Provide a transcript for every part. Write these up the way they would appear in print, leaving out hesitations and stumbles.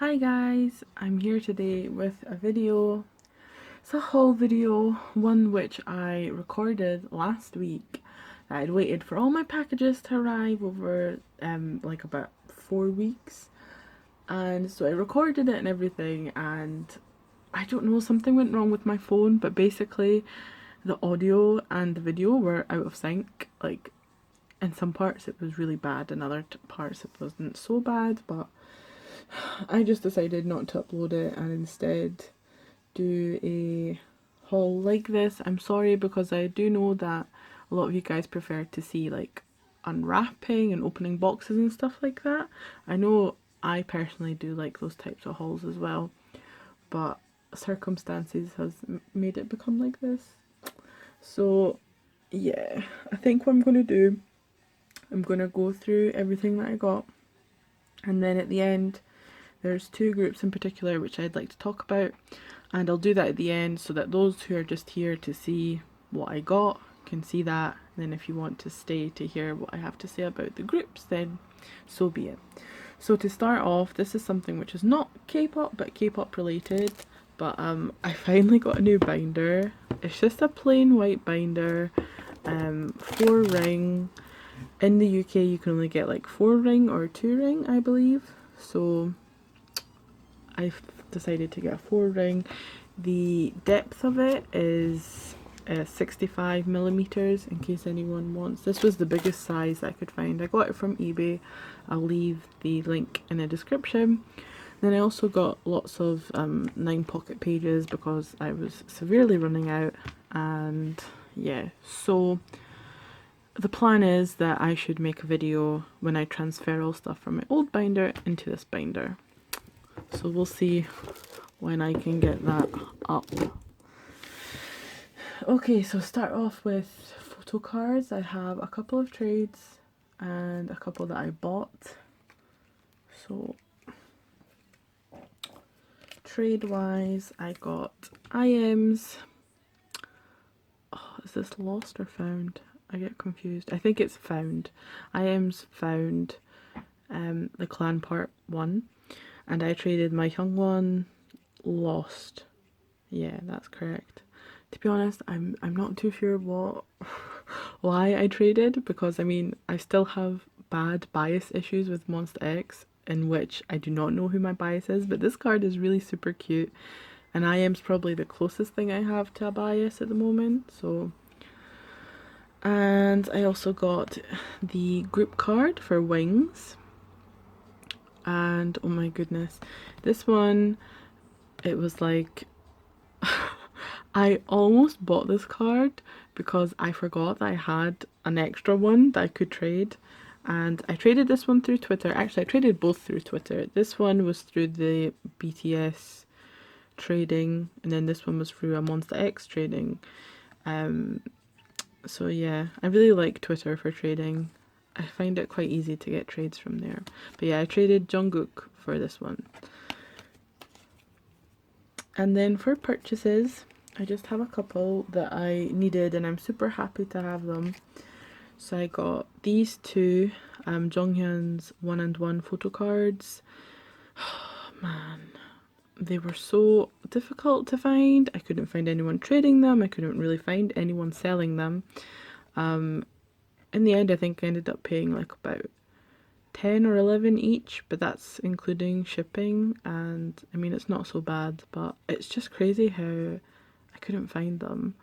Hi guys, I'm here today with a video. It's a haul video, one which I recorded last week. I'd waited for all my packages to arrive over like about 4 weeks, and so I recorded it and everything, and I don't know, something went wrong with my phone, but basically the audio and the video were out of sync. Like in some parts it was really bad, in other parts it wasn't so bad, but I just decided not to upload it and instead do a haul like this. I'm sorry, because I do know that a lot of you guys prefer to see like unwrapping and opening boxes and stuff like that. I know I personally do like those types of hauls as well, but circumstances has made it become like this. So yeah, I think what I'm going to do, I'm going to go through everything that I got, and then at the end there's two groups in particular which I'd like to talk about, and I'll do that at the end so that those who are just here to see what I got can see that. And then if you want to stay to hear what I have to say about the groups, then so be it. So to start off, this is something which is not K-pop but K-pop related, but I finally got a new binder. It's just a plain white binder, 4-ring. In the UK you can only get like 4-ring or 2-ring, I believe, so I've decided to get a 4-ring. The depth of it is 65 millimeters, in case anyone wants. This was the biggest size I could find. I got it from eBay. I'll leave the link in the description. Then I also got lots of 9 pocket pages because I was severely running out, and yeah, so the plan is that I should make a video when I transfer all stuff from my old binder into this binder. So we'll see when I can get that up. Okay, so start off with photo cards. I have a couple of trades and a couple that I bought. So trade wise, I got IMs. Oh, is this lost or found? I get confused. I think it's found. IMs found, the clan part 1. And I traded my Jeonghan, lost. Yeah, that's correct. To be honest, I'm not too sure why I traded, because I mean I still have bad bias issues with Monster X, in which I do not know who my bias is, but this card is really super cute, and IM's probably the closest thing I have to a bias at the moment. So, and I also got the group card for Wings. And oh my goodness, this one, it was like I almost bought this card because I forgot that I had an extra one that I could trade, and I traded this one through Twitter. Actually, I traded both through Twitter. This one was through the BTS trading, and then this one was through a Monster X trading. So yeah, I really like Twitter for trading. I find it quite easy to get trades from there. But yeah, I traded Jungkook for this one. And then for purchases, I just have a couple that I needed and I'm super happy to have them. So I got these two, Jonghyun's 1&1 photo cards. Oh, man, they were so difficult to find. I couldn't find anyone trading them. I couldn't really find anyone selling them. In the end, I think I ended up paying like about 10 or 11 each, but that's including shipping, and I mean it's not so bad, but it's just crazy how I couldn't find them.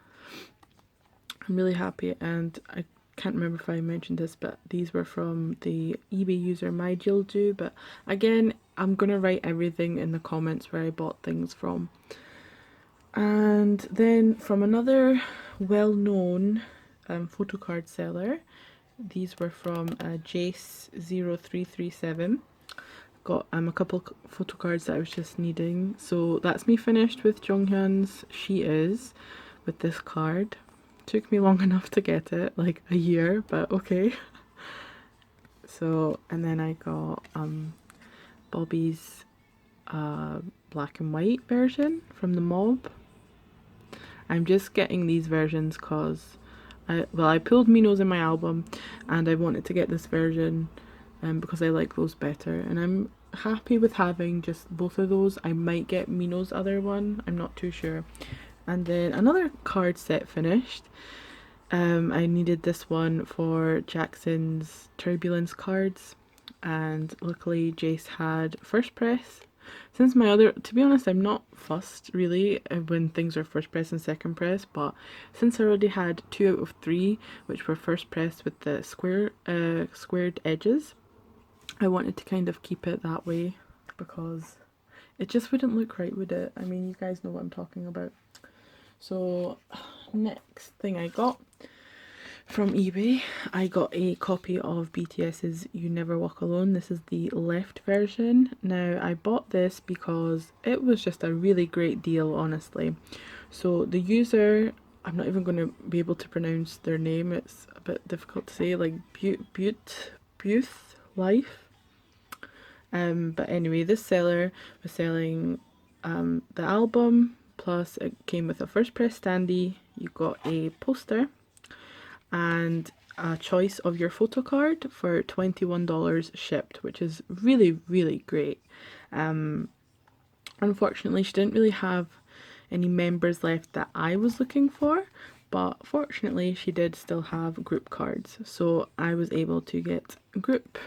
I'm really happy, and I can't remember if I mentioned this, but these were from the eBay user myjilju, but again I'm gonna write everything in the comments where I bought things from. And then from another well-known photo card seller, these were from Jace0337. Got a couple photo cards that I was just needing. So that's me finished with Jonghyun's She Is with this card. Took me long enough to get it, like a year, but okay. So, and then I got Bobby's black and white version from the mobb. I'm just getting these versions because I pulled Minos in my album and I wanted to get this version because I like those better, and happy with having just both of those. I might get Mino's other one, I'm not too sure. And then another card set finished. I needed this one for Jackson's Turbulence cards, and luckily Jace had first press. Since my other, to be honest, I'm not fussed really when things are first press and second press, but since I already had 2 out of 3, which were first press with the squared edges, I wanted to kind of keep it that way because it just wouldn't look right, would it? I mean, you guys know what I'm talking about. So next thing I got from eBay, I got a copy of BTS's You Never Walk Alone. This is the left version. Now, I bought this because it was just a really great deal, honestly. So the user, I'm not even going to be able to pronounce their name, it's a bit difficult to say, like beauthlife. But anyway, this seller was selling the album, plus it came with a first press standee. You got a poster and a choice of your photo card for $21 shipped, which is really, really great. Unfortunately, she didn't really have any members left that I was looking for, but fortunately she did still have group cards, so I was able to get a group.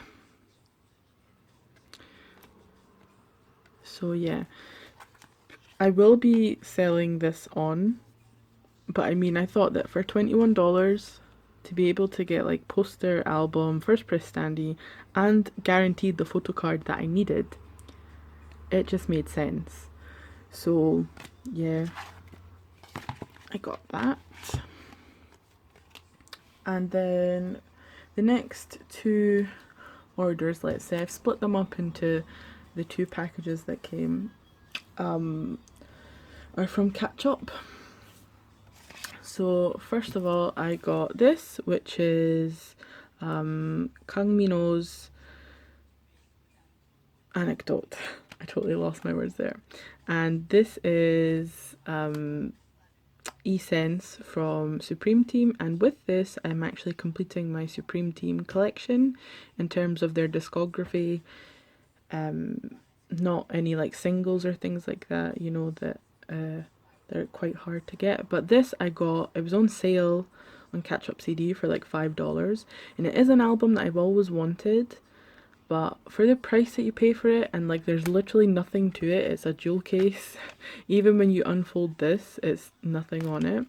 So yeah, I will be selling this on, but I mean, I thought that for $21 to be able to get like poster, album, first press standee, and guaranteed the photo card that I needed, it just made sense. So yeah, I got that. And then the next 2 orders, let's say, I've split them up into the 2 packages that came, are from Kpop. So first of all, I got this, which is Kangmino's anecdote. I totally lost my words there. And this is E-Sense from Supreme Team, and with this I'm actually completing my Supreme Team collection in terms of their discography. Not any like singles or things like that, you know, that they're quite hard to get. But this I got, it was on sale on Catch Up CD for like $5, and it is an album that I've always wanted, but for the price that you pay for it, and like there's literally nothing to it, it's a jewel case. Even when you unfold this, it's nothing on it.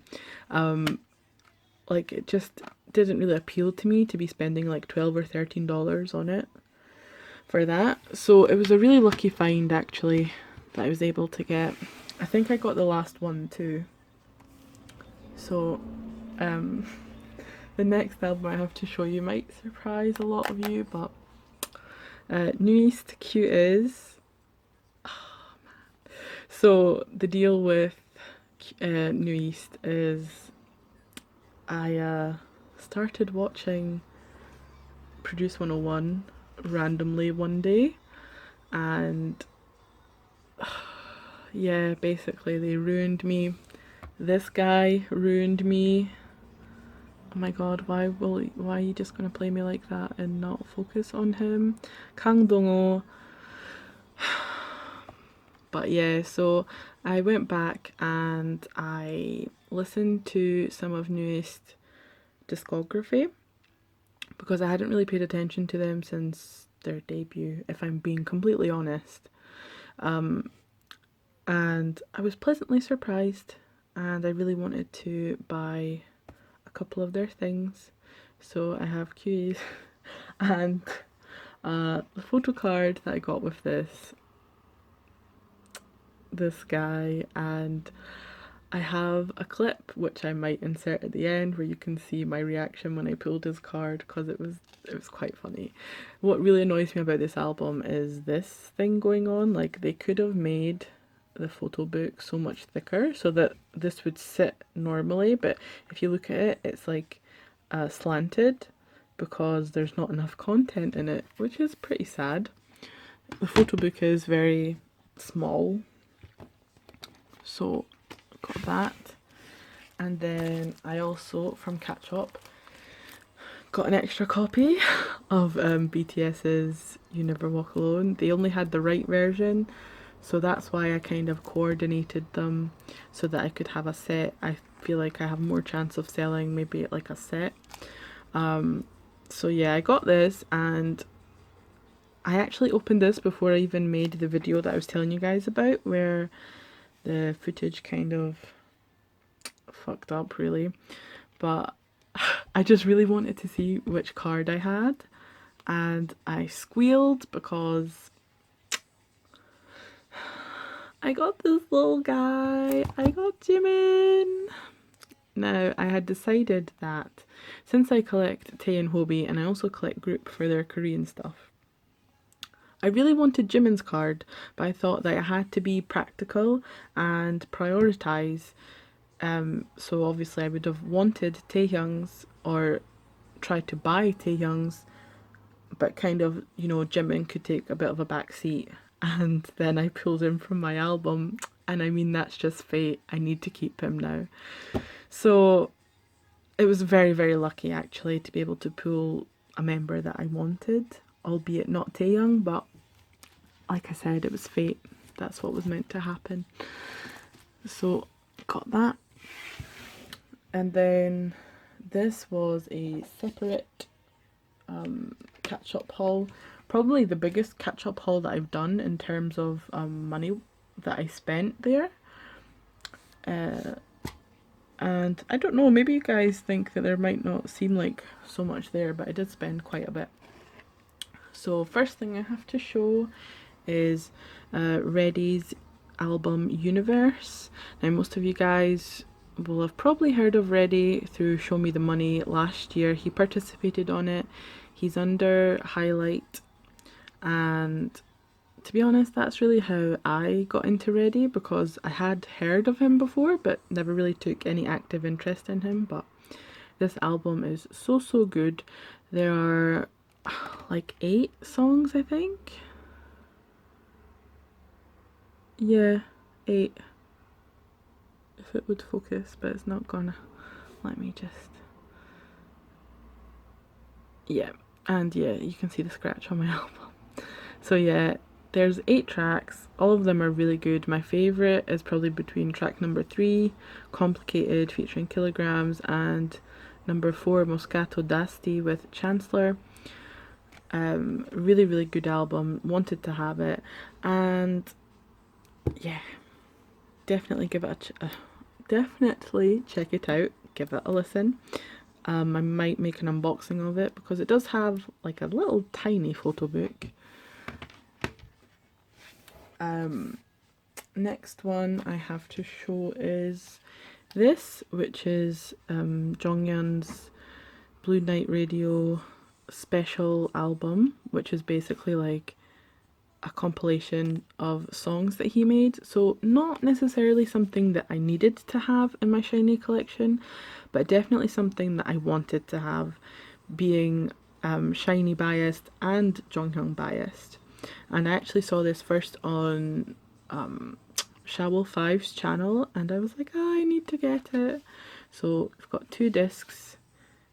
Like it just didn't really appeal to me to be spending like $12 or $13 on it for that. So it was a really lucky find actually that I was able to get. I think I got the last one too. So the next album I have to show you might surprise a lot of you, but New East Q is. Oh, man. So the deal with New East is I started watching Produce 101 randomly one day, and yeah, basically they ruined me. This guy ruined me. Oh my god, why are you just gonna play me like that and not focus on him? Kang Dong-ho. But yeah, so I went back and I listened to some of Newest discography because I hadn't really paid attention to them since their debut, if I'm being completely honest. And I was pleasantly surprised, and I really wanted to buy a couple of their things. So I have QEs and the photo card that I got with this guy, and I have a clip which I might insert at the end where you can see my reaction when I pulled his card, because it was quite funny. What really annoys me about this album is this thing going on. Like, they could have made the photo book so much thicker so that this would sit normally, but if you look at it, it's like slanted because there's not enough content in it, which is pretty sad. The photo book is very small, so got that. And then I also, from Catch Up, got an extra copy of BTS's You Never Walk Alone. They only had the right version, so that's why I kind of coordinated them so that I could have a set. I feel like I have more chance of selling maybe like a set. So yeah, I got this, and I actually opened this before I even made the video that I was telling you guys about, where the footage kind of fucked up really. But I just really wanted to see which card I had, and I squealed because I got this little guy. I got Jimin. Now, I had decided that since I collect Tae and Hobie, and I also collect Group for their Korean stuff, I really wanted Jimin's card, but I thought that I had to be practical and prioritise. So obviously I would have wanted Taehyung's, or tried to buy Taehyung's, but kind of, you know, Jimin could take a bit of a back seat. And then I pulled him from my album, and I mean, that's just fate. I need to keep him now. So it was very, very lucky actually to be able to pull a member that I wanted, albeit not Taehyung, but like I said, it was fate. That's what was meant to happen. So got that. And then this was a separate catch-up haul. Probably the biggest catch-up haul that I've done in terms of money that I spent there. And I don't know, maybe you guys think that there might not seem like so much there, but I did spend quite a bit. So first thing I have to show is Reddy's album Universe. Now most of you guys will have probably heard of Reddy through Show Me the Money last year. He participated on it. He's under Highlight, and to be honest, that's really how I got into Reddy, because I had heard of him before but never really took any active interest in him. But this album is so good. There are like 8 songs, I think. Yeah, 8. If it would focus, but it's not gonna. Let me just. Yeah, and yeah, you can see the scratch on my album. So yeah, there's 8 tracks. All of them are really good. My favourite is probably between track number 3, Complicated, featuring Kilograms, and number 4, Moscato d'Asti with Chancellor. Really good album. Wanted to have it, and yeah, definitely give it definitely check it out. Give it a listen. I might make an unboxing of it because it does have like a little tiny photo book. Next one I have to show is this, which is Jonghyun's Blue Night Radio special album, which is basically like a compilation of songs that he made. So not necessarily something that I needed to have in my SHINee collection, but definitely something that I wanted to have, being SHINee biased and Jonghyun biased. And I actually saw this first on Shawol 5's channel, and I was like, oh, I need to get it. So I've got 2 discs,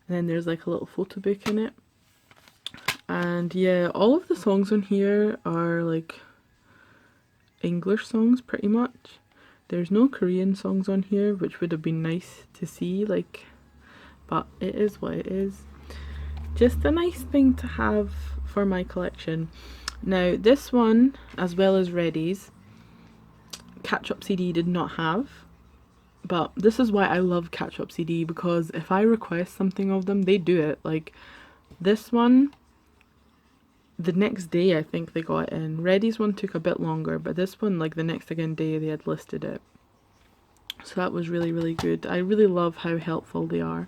and then there's like a little photo book in it. And yeah, all of the songs on here are like English songs pretty much. There's no Korean songs on here, which would have been nice to see, like, but it is what it is. Just a nice thing to have for my collection. Now this one, as well as Reddy's, Catch-Up CD did not have, but this is why I love Catch-Up CD, because if I request something of them, they do it. Like this one, the next day I think they got it in. Reddy's one took a bit longer, but this one, like the next again day, they had listed it. So that was really good. I really love how helpful they are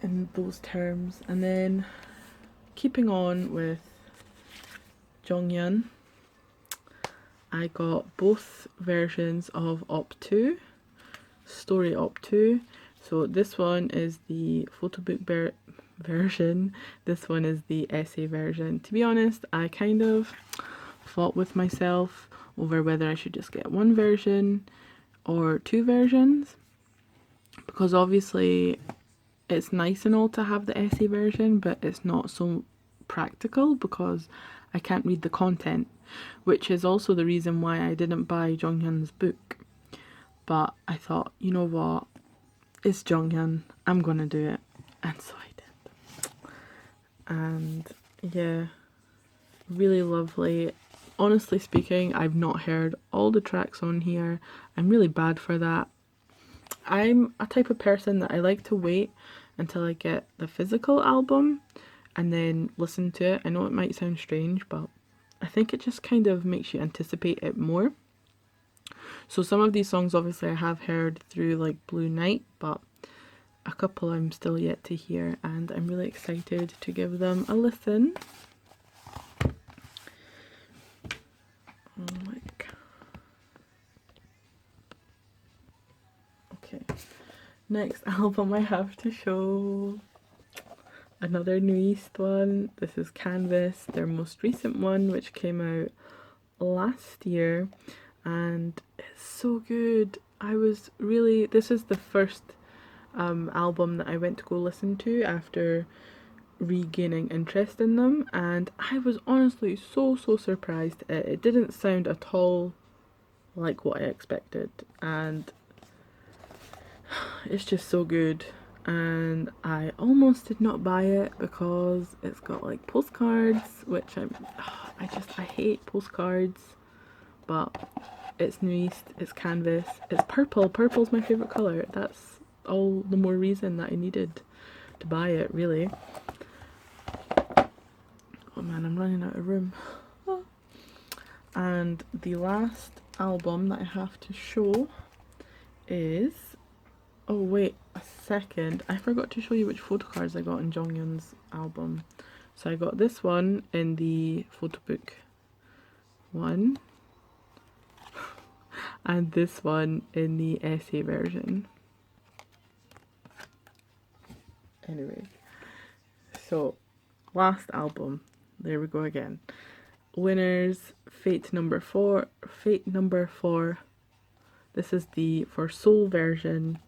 in those terms. And then keeping on with Jonghyun, I got both versions of Op 2, Story Op 2. So this one is the photo book version, this one is the essay version. To be honest, I kind of fought with myself over whether I should just get one version or 2 versions, because obviously it's nice and all to have the essay version, but it's not so practical because I can't read the content, which is also the reason why I didn't buy Jonghyun's book. But I thought, you know what, it's Jeonghan, I'm gonna do it, and so I did. And yeah, really lovely. Honestly speaking, I've not heard all the tracks on here. I'm really bad for that. I'm a type of person that I like to wait until I get the physical album and then listen to it. I know it might sound strange, but I think it just kind of makes you anticipate it more. So some of these songs obviously I have heard through like Blue Night, but a couple I'm still yet to hear, and I'm really excited to give them a listen. Okay, next album I have to show, another New East one. This is Canvas, their most recent one, which came out last year, and it's so good. This is the first album that I went to go listen to after regaining interest in them, and I was honestly so surprised. It didn't sound at all like what I expected, and it's just so good. And I almost did not buy it because it's got like postcards, which I hate postcards, but it's New East, it's Canvas, it's purple. Purple's my favourite colour. That's all the more reason that I needed to buy it, really. Oh man, I'm running out of room. And the last album that I have to show is... Oh wait a second, I forgot to show you which photocards I got in Jonghyun's album. So I got this one in the photo book one, and this one in the essay version. Anyway, so last album, there we go again. Winners, Fate number 4. This is the For Soul version.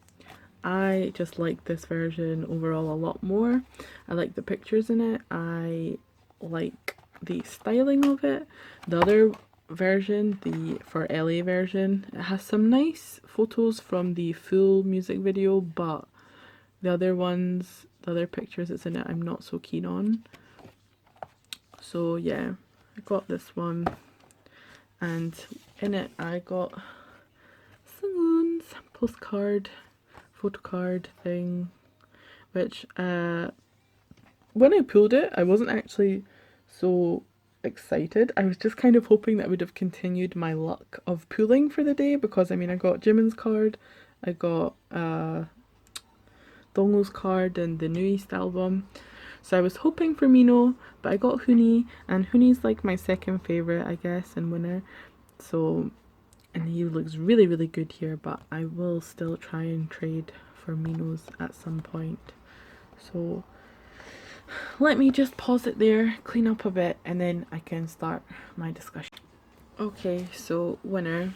I just like this version overall a lot more. I like the pictures in it. I like the styling of it. The other version, the For LA version, it has some nice photos from the full music video, but the other pictures that's in it, I'm not so keen on. So yeah, I got this one, and in it I got Sungwoon's photocard thing, which when I pulled it, I wasn't actually so excited. I was just kind of hoping that I would have continued my luck of pulling for the day, because I mean, I got Jimin's card, I got Dongwoo's card and the New East album. So I was hoping for Mino, but I got Huni, and Huni's like my second favourite, I guess, and winner. So, and he looks really good here, but I will still try and trade for Mino's at some point. So let me just pause it there, clean up a bit, and then I can start my discussion. Okay, so winner.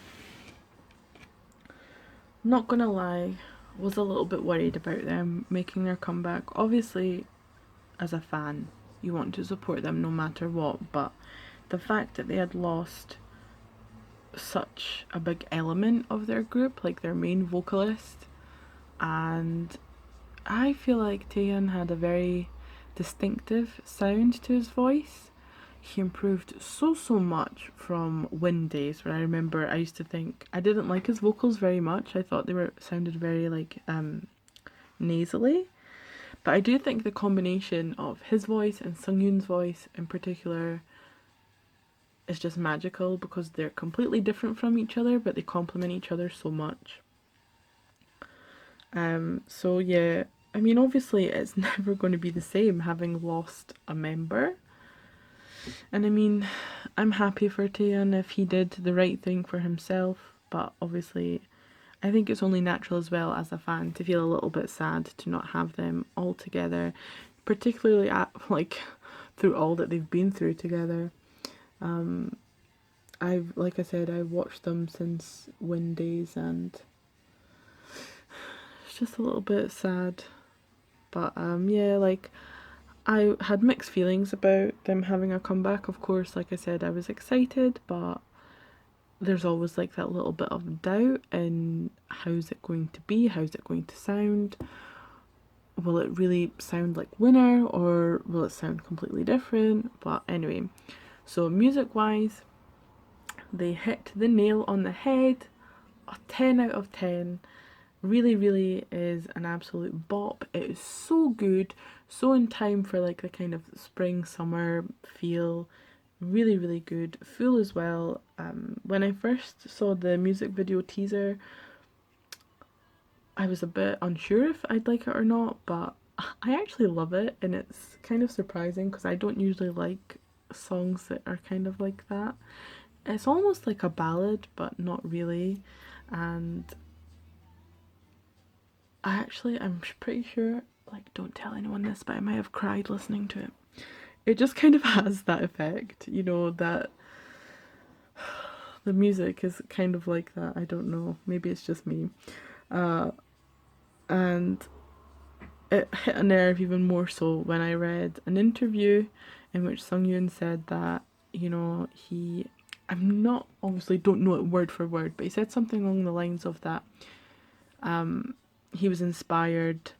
Not gonna lie, was a little bit worried about them making their comeback. Obviously, as a fan, you want to support them no matter what, but the fact that they had lost such a big element of their group, like their main vocalist, and I feel like Taehyun had a very distinctive sound to his voice. He improved so much from Wind Days, where I remember I used to think I didn't like his vocals very much. I thought they sounded very like nasally. But I do think the combination of his voice and Sungyoon's voice in particular is just magical, because they're completely different from each other, but they complement each other so much. So yeah, I mean, obviously it's never going to be the same having lost a member. And I mean, I'm happy for Taehyun if he did the right thing for himself, but obviously I think it's only natural as well as a fan to feel a little bit sad to not have them all together, particularly like through all that they've been through together. Like I said, I've watched them since Wind Days, and it's just a little bit sad But yeah, like I had mixed feelings about them having a comeback. Of course, like I said, I was excited, but there's always like that little bit of doubt in how's it going to be, how's it going to sound, will it really sound like Winner or will it sound completely different? But anyway, so music wise, they hit the nail on the head. A 10 out of 10. Really, really is an absolute bop. It is so good, so in time for like the kind of spring summer feel. Really, really good. Full as well. When I first saw the music video teaser, I was a bit unsure if I'd like it or not, but I actually love it, and it's kind of surprising because I don't usually like songs that are kind of like that. It's almost like a ballad, but not really. And I'm pretty sure, like, don't tell anyone this, but I might have cried listening to it. It just kind of has that effect, you know, that the music is kind of like that. I don't know. Maybe it's just me. And it hit a nerve even more so when I read an interview in which Jonghyun said that, you know, I'm not, obviously don't know it word for word, but he said something along the lines of that he was inspired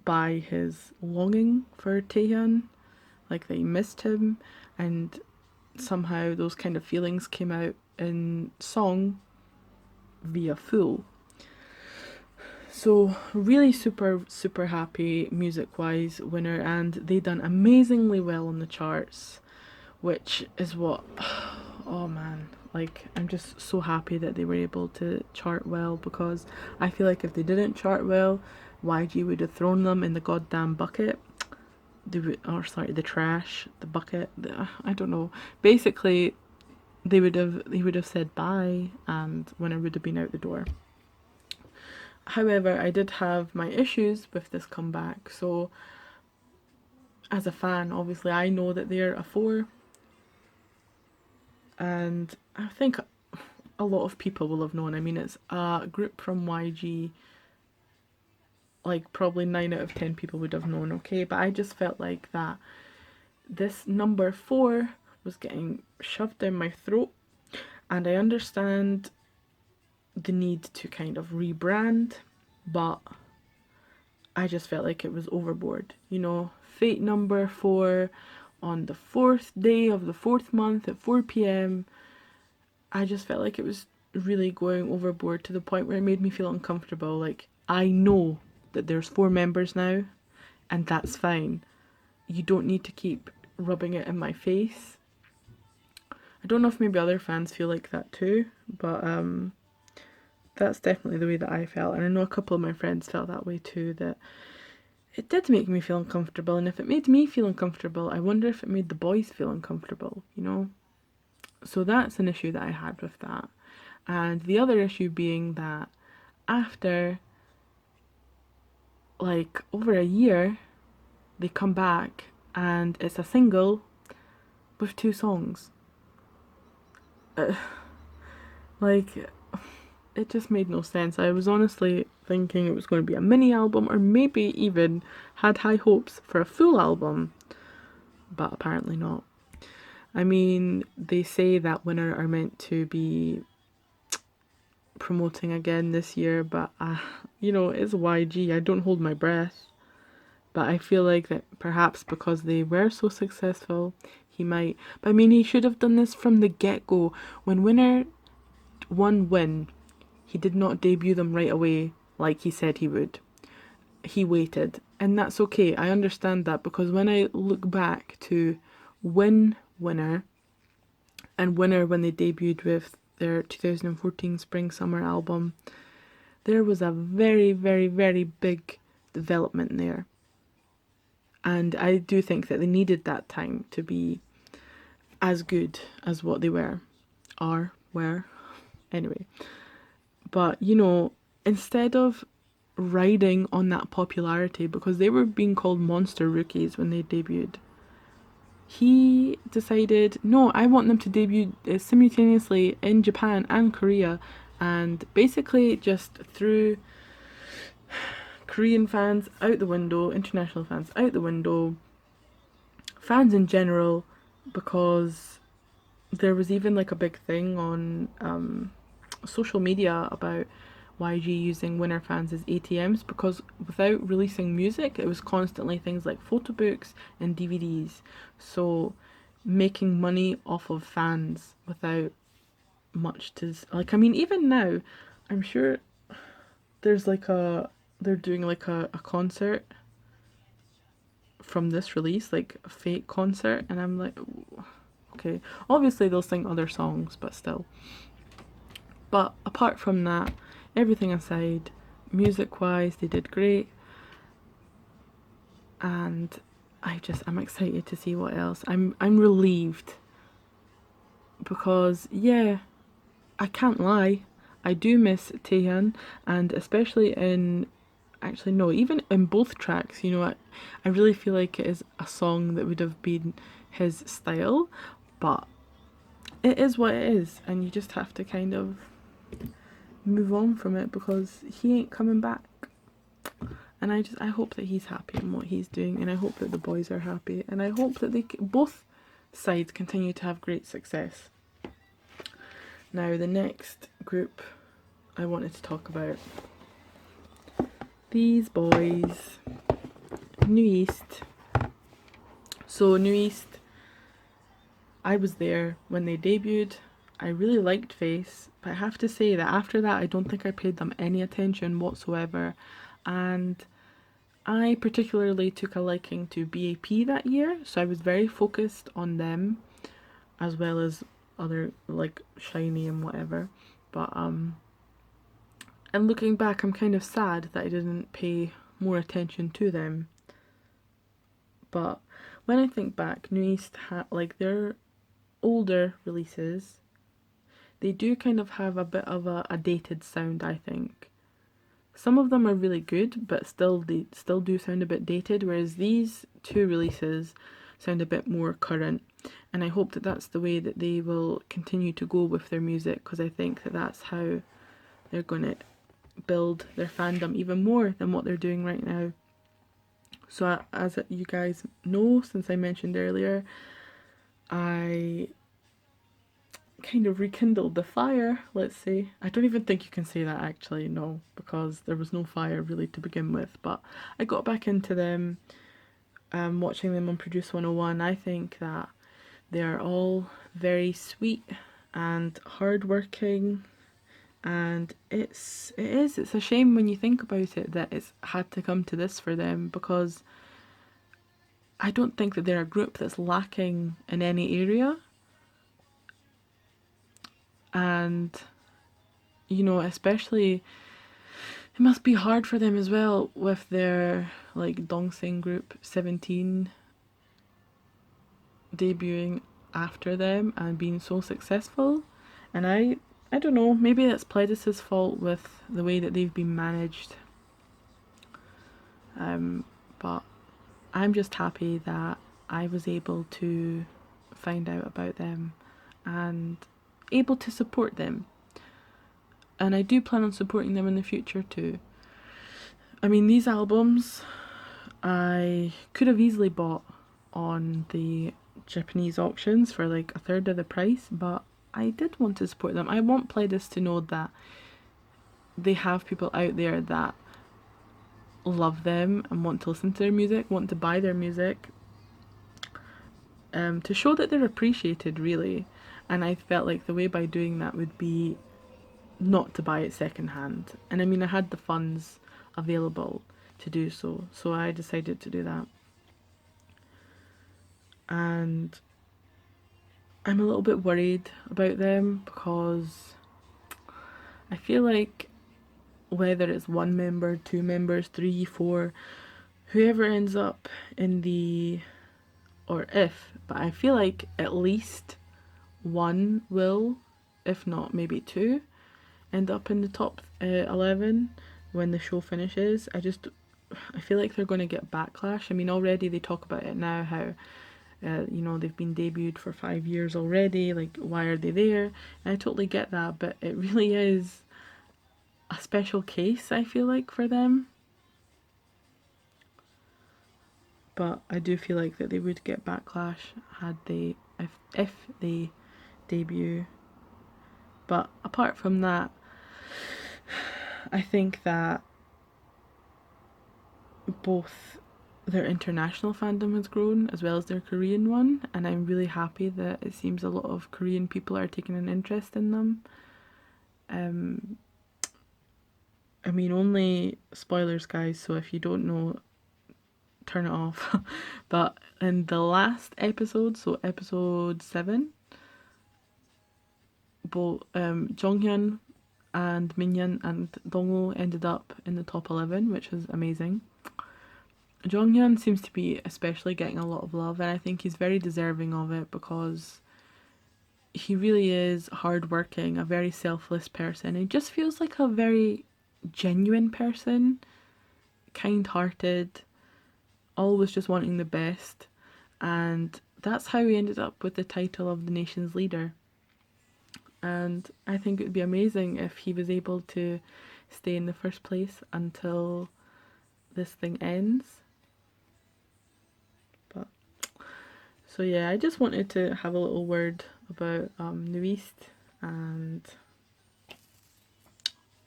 by his longing for Taehyun, like that he missed him, and somehow those kind of feelings came out in song via Fool. So really super, super happy music-wise Winner, and they done amazingly well on the charts, which is what, oh man, like I'm just so happy that they were able to chart well, because I feel like if they didn't chart well, YG would have thrown them in the goddamn bucket. The trash, the bucket, I don't know. Basically, they would have said bye, and Winner would have been out the door. However, I did have my issues with this comeback. So, as a fan, obviously, I know that they're a 4, and I think a lot of people will have known. I mean, it's a group from YG. Like probably 9 out of 10 people would have known, okay? But I just felt like that this number 4 was getting shoved down my throat, and I understand the need to kind of rebrand, but I just felt like it was overboard. You know, fate number 4 on the 4th day of the 4th month at 4 p.m. I just felt like it was really going overboard to the point where it made me feel uncomfortable. Like, I know that there's 4 members now, and that's fine. You don't need to keep rubbing it in my face. I don't know if maybe other fans feel like that too, but that's definitely the way that I felt, and I know a couple of my friends felt that way too, that it did make me feel uncomfortable, and if it made me feel uncomfortable, I wonder if it made the boys feel uncomfortable, you know? So that's an issue that I had with that. And the other issue being that after like over a year, they come back and it's a single with 2 songs. Like, it just made no sense. I was honestly thinking it was going to be a mini album, or maybe even had high hopes for a full album, but apparently not. I mean, they say that Winner are meant to be promoting again this year, but you know, it's YG. I don't hold my breath. But I feel like that perhaps because they were so successful, he might. But I mean, he should have done this from the get-go. When Winner won Win, he did not debut them right away like he said he would. He waited, and that's okay. I understand that, because when I look back to Winner and Winner when they debuted with their 2014 Spring Summer album, there was a very, very, very big development there. And I do think that they needed that time to be as good as what they were. Anyway. But, you know, instead of riding on that popularity, because they were being called monster rookies when they debuted, he decided, no, I want them to debut simultaneously in Japan and Korea, and basically just threw Korean fans out the window, international fans out the window, fans in general, because there was even like a big thing on social media about YG using winner fans as ATMs, because without releasing music, it was constantly things like photo books and DVDs. So making money off of fans without much to like, I mean, even now, I'm sure there's like they're doing like a concert from this release, like a fake concert, and I'm like, okay, obviously they'll sing other songs, but still. But apart from that, everything aside, music wise, they did great. And I'm excited to see what else. I'm relieved, because yeah, I can't lie, I do miss Taehyun, and especially in, actually no, even in both tracks, you know, I really feel like it is a song that would have been his style, but it is what it is, and you just have to kind of move on from it, because he ain't coming back. And I hope that he's happy in what he's doing, and I hope that the boys are happy, and I hope that both sides continue to have great success. Now, the next group I wanted to talk about, these boys, New East. So New East, I was there when they debuted. I really liked Face, but I have to say that after that, I don't think I paid them any attention whatsoever. And I particularly took a liking to BAP that year, so I was very focused on them, as well as other like Shiny and whatever. But and looking back, I'm kind of sad that I didn't pay more attention to them. But when I think back, New East like their older releases, they do kind of have a bit of a dated sound, I think. Some of them are really good, but they still do sound a bit dated, whereas these two releases sound a bit more current. And I hope that that's the way that they will continue to go with their music, because I think that that's how they're going to build their fandom even more than what they're doing right now. So as you guys know, since I mentioned earlier, I kind of rekindled the fire, let's say. I don't even think you can say that actually, no, because there was no fire really to begin with, but I got back into them, watching them on Produce 101. I think that they're all very sweet and hardworking, and it's a shame when you think about it that it's had to come to this for them, because I don't think that they're a group that's lacking in any area. And you know, especially it must be hard for them as well with their like Dongsing group 17 debuting after them and being so successful. And I don't know, maybe that's Pledis's fault with the way that they've been managed. But I'm just happy that I was able to find out about them and able to support them. And I do plan on supporting them in the future too. I mean, these albums I could have easily bought on the Japanese auctions for like a third of the price, but I did want to support them. I want Pledis to know that they have people out there that love them and want to listen to their music, want to buy their music, to show that they're appreciated, really. And I felt like the way by doing that would be not to buy it secondhand. And I mean, I had the funds available to do so, so I decided to do that. And I'm a little bit worried about them, because I feel like whether it's one member, two members, three, four, whoever ends up in the, or if, but I feel like at least one will, if not maybe two, end up in the top 11 when the show finishes. I feel like they're going to get backlash. I mean, already they talk about it now, how you know, they've been debuted for 5 years already, like why are they there? And I totally get that, but it really is a special case, I feel like, for them. but I do feel like that they would get backlash had they if they debut. But apart from that, I think that both their international fandom has grown as well as their Korean one, and I'm really happy that it seems a lot of Korean people are taking an interest in them. I mean, only spoilers, guys, so if you don't know, turn it off. But in the last episode, so episode 7, both Jonghyun and Minhyun and Dongho ended up in the top 11, which is amazing. Jonghyun seems to be especially getting a lot of love, and I think he's very deserving of it because he really is hardworking, a very selfless person. He just feels like a very genuine person, kind-hearted, always just wanting the best, and that's how he ended up with the title of the nation's leader. And I think it would be amazing if he was able to stay in the first place until this thing ends. But so yeah, I just wanted to have a little word about New East, and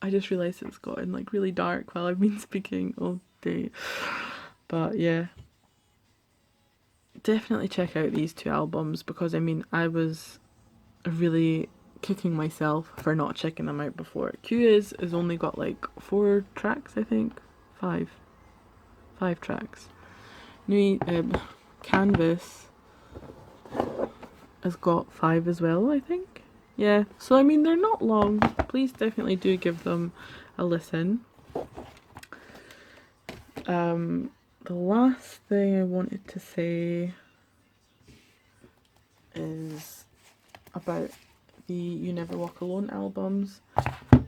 I just realised it's gotten like really dark while I've been speaking all day. But yeah, definitely check out these 2 albums because I mean I was really kicking myself for not checking them out before. Q has only got like 4 tracks, I think. 5 tracks. New Canvas has got 5 as well, I think. Yeah, so I mean they're not long. Please definitely do give them a listen. The last thing I wanted to say is about the You Never Walk Alone albums.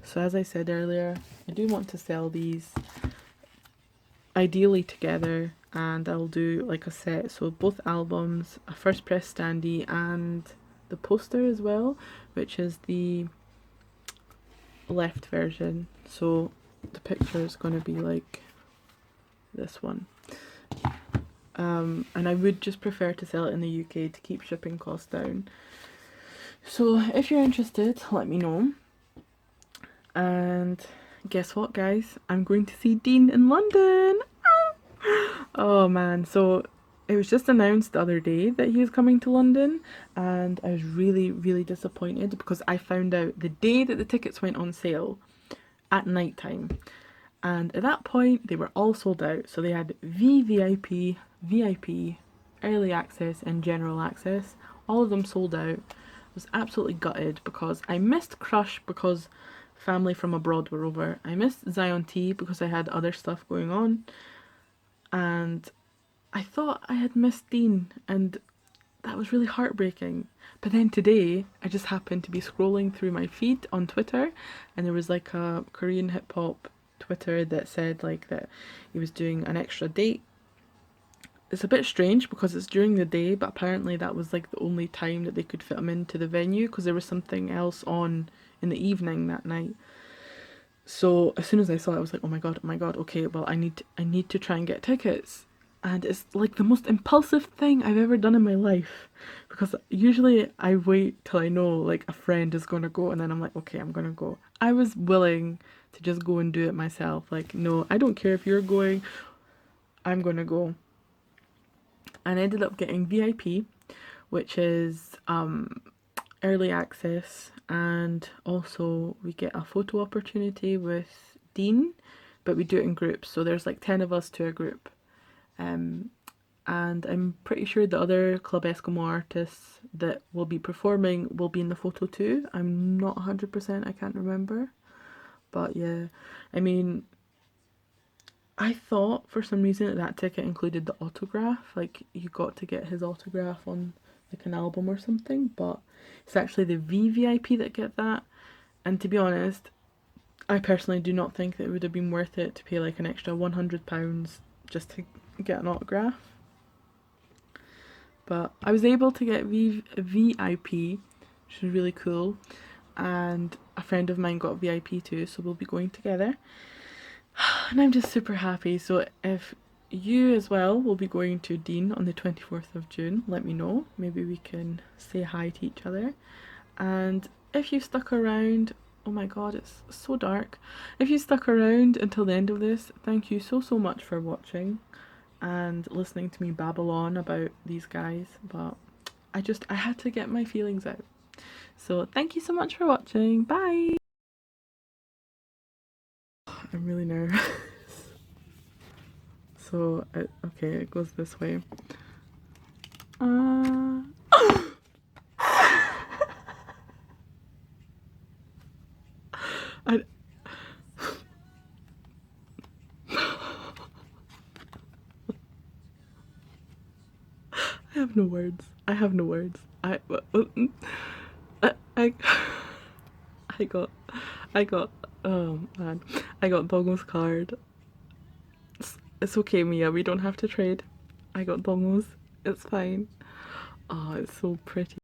So as I said earlier, I do want to sell these ideally together, and I'll do like a set, so both albums, a first press standee and the poster as well, which is the left version. So the picture is going to be like this one. And I would just prefer to sell it in the UK to keep shipping costs down. So if you're interested, let me know. And guess what, guys? I'm going to see Dean in London. Oh man, so it was just announced the other day that he was coming to London, and I was really, really disappointed because I found out the day that the tickets went on sale at night time. And at that point, they were all sold out. So they had VVIP, VIP, early access, and general access. All of them sold out. I was absolutely gutted because I missed Crush because family from abroad were over. I missed Zion T because I had other stuff going on. And I thought I had missed Dean, and that was really heartbreaking. But then today, I just happened to be scrolling through my feed on Twitter, and there was like a Korean hip hop Twitter that said like that he was doing an extra date. It's a bit strange because it's during the day, but apparently that was like the only time that they could fit him into the venue because there was something else on in the evening that night. So as soon as I saw it, I was like, oh my god, okay, well I need to try and get tickets. And it's like the most impulsive thing I've ever done in my life, because usually I wait till I know like a friend is gonna go and then I'm like, okay, I'm gonna go. I was willing to just go and do it myself. Like, no, I don't care if you're going, I'm gonna go. And I ended up getting VIP, which is early access, and also we get a photo opportunity with Dean, but we do it in groups. So there's like 10 of us to a group. And I'm pretty sure the other Club Eskimo artists that will be performing will be in the photo too. I'm not 100%, I can't remember. But yeah, I mean, I thought for some reason that ticket included the autograph, like you got to get his autograph on like an album or something, but it's actually the VVIP that get that. And to be honest, I personally do not think that it would have been worth it to pay like an extra £100 just to get an autograph. But I was able to get VIP, which was really cool, and a friend of mine got VIP too, so we'll be going together. And I'm just super happy. So if you as well will be going to Dean on the 24th of June. Let me know. Maybe we can say hi to each other. And if you stuck around, oh my god, it's so dark. If you stuck around until the end of this, thank you so much for watching and listening to me babble on about these guys. But I had to get my feelings out. So thank you so much for watching. Bye! I'm really nervous. So, okay, it goes this way. I, I have no words. I have no words. I, I got, oh man, I got Dongho's card. It's okay, Mia, we don't have to trade. I got Dongho's. It's fine. Oh, it's so pretty.